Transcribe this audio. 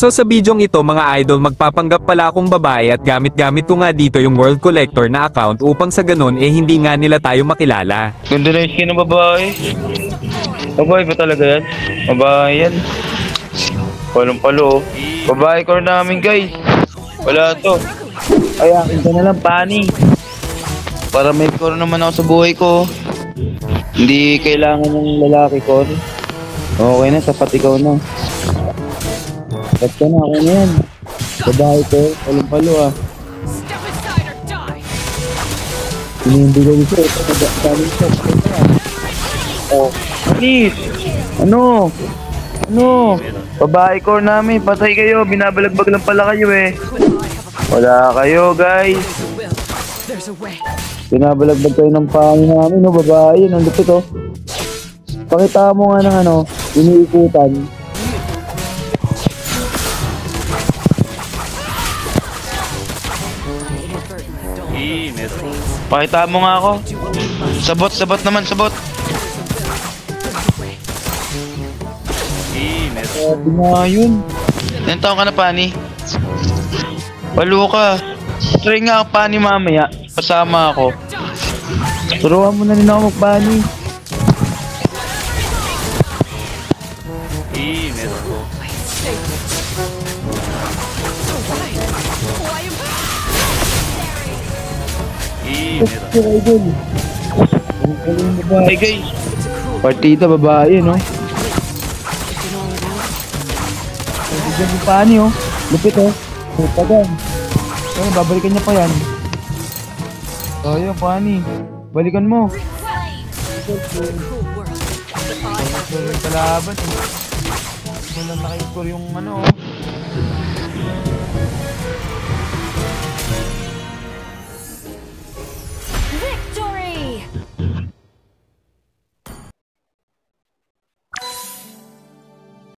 So sa bidyong ito mga idol, magpapanggap pala akong babae at gamit-gamit ko nga dito yung World Collector na account upang sa ganun hindi nga nila tayo makilala. Ganda na yung skin ng babae. Babae ba talaga yan? Babae yan. Palong-palo. Babae core namin guys. Wala to. Ay, akin ka na lang, pani. Para may core naman ako sa buhay ko. Hindi kailangan ng lalaki core. Okay na, sapat ikaw na. Sapat ka na, ako na yan. Babae ko, palong-palo ah. Pinibigay ko ito, nagdaming siya. Oh, please! Ano? Babae core namin, patay kayo, binabalagbag lang pala kayo eh. Wala kayo guys. Binabalagbag kayo ng pangin namin, no, babae, ang lupit oh. Pakita mo nga ng ano, iniikutan. Pakita mo nga ako. Sabot naman, sabot. Sabi nga yun. Ilan taon ka na, Pani? Palo ka. Try nga ako, Pani, mamaya. Pasama ako. Turuan mo na rin ako mag-Pani. Babae guys. Partida babae no. Diyan yung pani oh. Lupit oh. Putagan. Kaya babalikan niya pa yan. Ayun pani. Balikan mo. Kalaban eh. Walang naka-score yung ano oh.